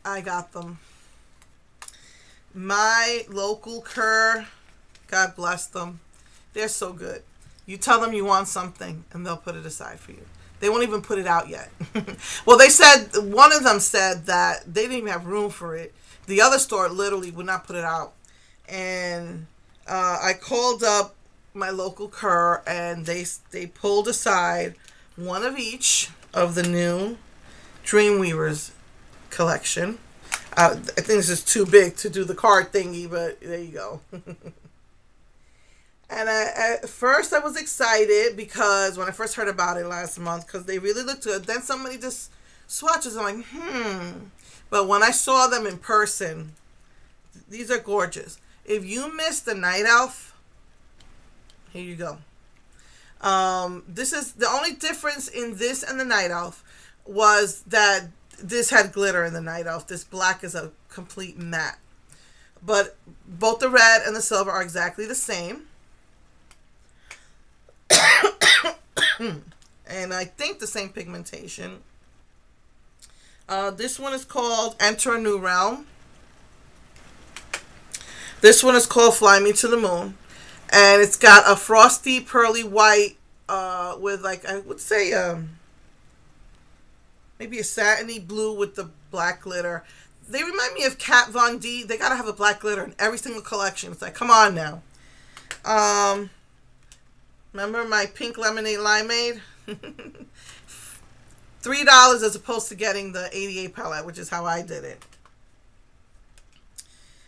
I got them. My local Kerr, God bless them. They're so good. You tell them you want something, and they'll put it aside for you. They won't even put it out yet. Well, they said, one of them said that they didn't even have room for it. The other store literally would not put it out. And I called up my local Kerr, and they pulled aside one of each of the new Dreamweavers collection. I think this is too big to do the card thingy, but there you go. And at first I was excited because when I first heard about it last month, because they really looked good. Then somebody just swatches. I'm like, But when I saw them in person, these are gorgeous. If you missed the Night Elf, here you go. This is the only difference in this and the Night Elf was that this had glitter in the Night Elf. This black is a complete matte. But both the red and the silver are exactly the same. And I think the same pigmentation. This one is called Enter a New Realm. This one is called Fly Me to the Moon. And it's got a frosty pearly white with, like, I would say maybe a satiny blue with the black glitter. They remind me of Kat Von D. They gotta have a black glitter in every single collection. It's like, come on now. Remember my pink lemonade limeade? $3 as opposed to getting the 88 palette, which is how I did it.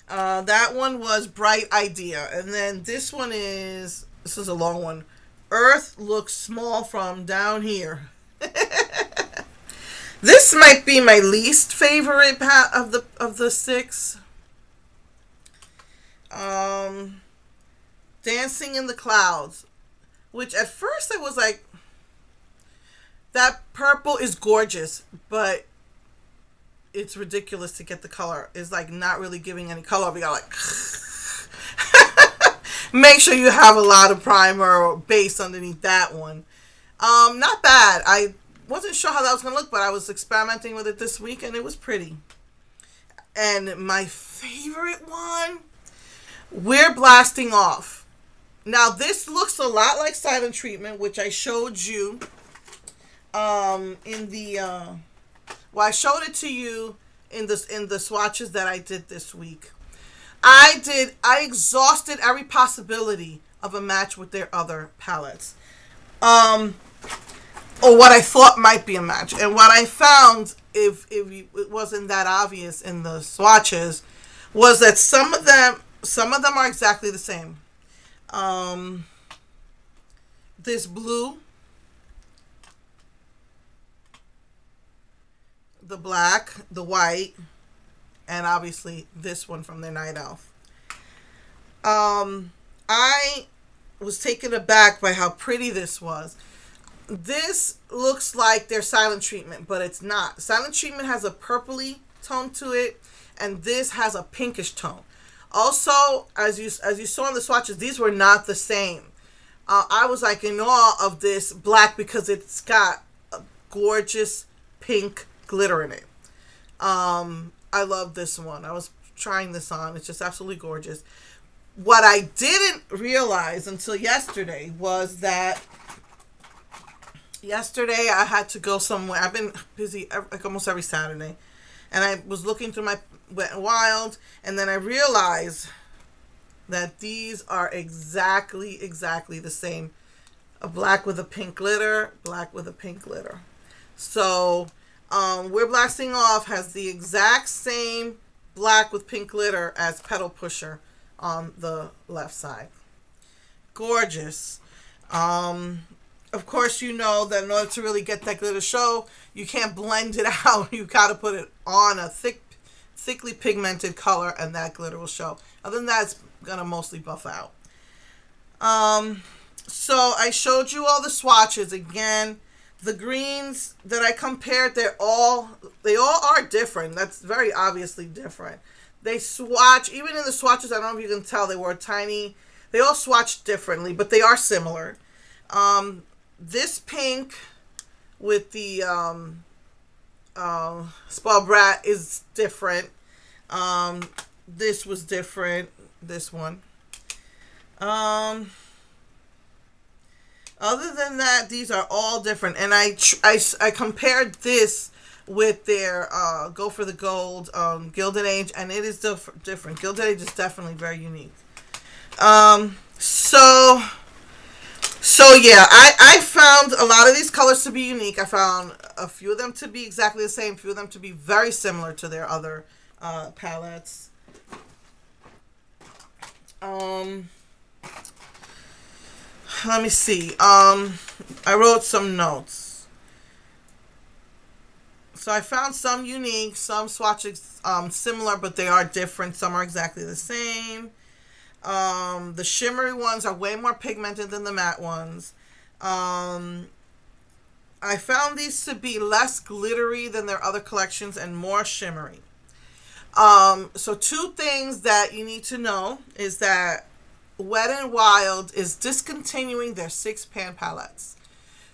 That one was Bright Idea. And then this one is, this is a long one. Earth looks small from down here. This might be my least favorite of the six. Dancing in the Clouds, which at first I was like, that purple is gorgeous, but it's ridiculous to get the color. It's like not really giving any color. We got like make sure you have a lot of primer or base underneath that one. Not bad. I wasn't sure how that was gonna look, but I was experimenting with it this week and it was pretty. And my favorite one, We're Blasting Off. Now this looks a lot like Silent Treatment, which I showed you in the well, I showed it to you in the swatches that I did this week. I exhausted every possibility of a match with their other palettes. Or what I thought might be a match. And what I found, if it wasn't that obvious in the swatches, was that some of them are exactly the same. This blue, the black, the white, and obviously this one from their Night Elf. I was taken aback by how pretty this was. This looks like their Silent Treatment, but it's not. Silent Treatment has a purpley tone to it, and this has a pinkish tone. Also, as you saw in the swatches, these were not the same. I was like in awe of this black because it's got a gorgeous pink glitter in it. I love this one. I was trying this on. It's just absolutely gorgeous. What I didn't realize until yesterday was that yesterday I had to go somewhere. I've been busy like almost every Saturday. And I was looking through my Wet n Wild, and then I realized that these are exactly the same. A black with a pink glitter, black with a pink glitter. So, We're Blasting Off has the exact same black with pink glitter as Petal Pusher on the left side. Gorgeous. Of course, you know that in order to really get that glitter show, you can't blend it out. You got to put it on a thickly pigmented color, and that glitter will show. Other than that, it's going to mostly buff out. So I showed you all the swatches. Again, the greens that I compared, they all are different. That's very obviously different. They swatch, even in the swatches, I don't know if you can tell, they were tiny. They all swatch differently, but they are similar. This pink with the Spoiled Brat is different. This was different. This one. Other than that, these are all different. And I compared this with their Go for the Gold Gilded Age, and it is different. Gilded Age is definitely very unique. So yeah, I found a lot of these colors to be unique. I found a few of them to be exactly the same, a few of them to be very similar to their other palettes. Let me see. I wrote some notes. So I found some unique, some swatches similar, but they are different. Some are exactly the same. The shimmery ones are way more pigmented than the matte ones. I found these to be less glittery than their other collections and more shimmery. So two things that you need to know is that Wet n Wild is discontinuing their 6-pan palettes.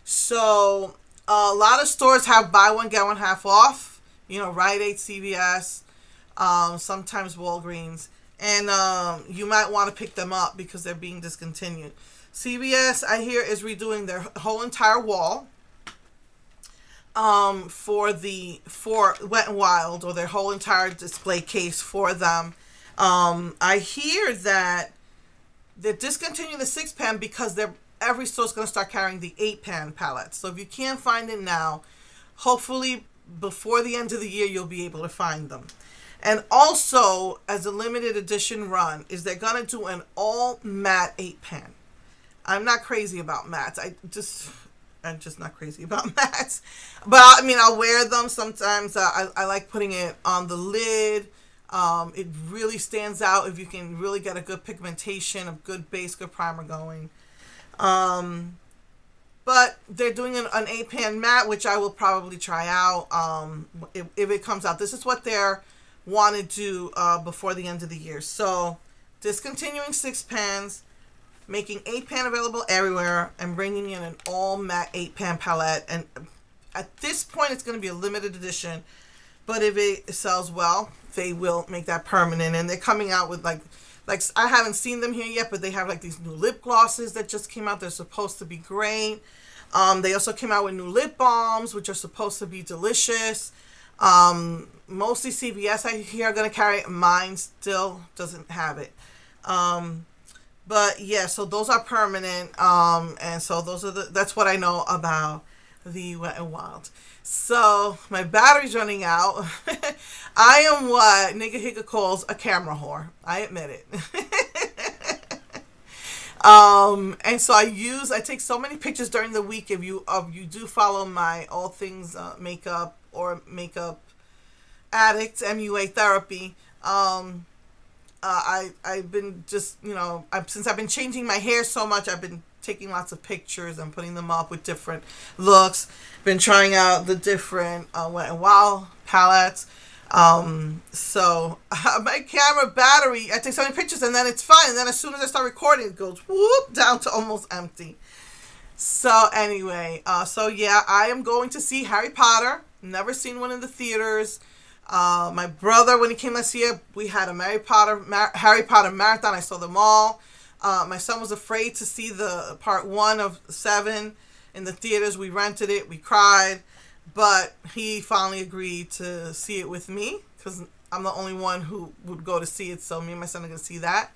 So a lot of stores have buy one get one half off. You know, Rite Aid, CVS, sometimes Walgreens, and you might want to pick them up because they're being discontinued. CVS, I hear, is redoing their whole entire wall for Wet n Wild, or their whole entire display case for them. I hear that they're discontinuing the 6-pan because every store's going to start carrying the 8-pan palettes. So if you can't find it now, hopefully before the end of the year you'll be able to find them. And also, as a limited edition run, is they're going to do an all matte 8-pan. I'm not crazy about mattes. I'm just not crazy about mattes. But I mean, I'll wear them sometimes. I like putting it on the lid. It really stands out if you can really get a good pigmentation, a good base, good primer going. But they're doing an 8-pan matte, which I will probably try out if it comes out. This is what they're want to do before the end of the year. So discontinuing 6-pans, making 8-pan available everywhere, and bringing in an all matte 8-pan palette. And at this point, it's going to be a limited edition. But if it sells well, they will make that permanent. And they're coming out with like I haven't seen them here yet, but they have like these new lip glosses that just came out. They're supposed to be great. They also came out with new lip balms, which are supposed to be delicious. Mostly CVS, I hear, are going to carry it. Mine still doesn't have it. But yeah, so those are permanent. And so that's what I know about the Wet n Wild. So my battery's running out. I am what Nigga Higga calls a camera whore. I admit it. And so I take so many pictures during the week. If you do follow my All Things Makeup or Makeup Addicts MUA Therapy, I've been just, since I've been changing my hair so much, I've been taking lots of pictures and putting them up with different looks. Been trying out the different Wet n Wild palettes. So my camera battery, I take so many pictures and then it's fine. And then as soon as I start recording, it goes whoop down to almost empty. So anyway, so yeah, I am going to see Harry Potter. Never seen one in the theaters. My brother, when he came last year, we had a Harry Potter marathon. I saw them all. My son was afraid to see the part 1 of 7 in the theaters. We rented it. We cried. But he finally agreed to see it with me because I'm the only one who would go to see it. So me and my son are going to see that.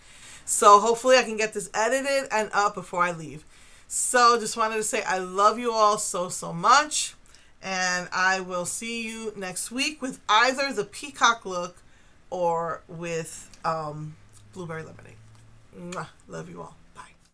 So hopefully I can get this edited and up before I leave. So just wanted to say I love you all so, so much. And I will see you next week with either the peacock look or with Blueberry Lemonade. Mwah. Love you all.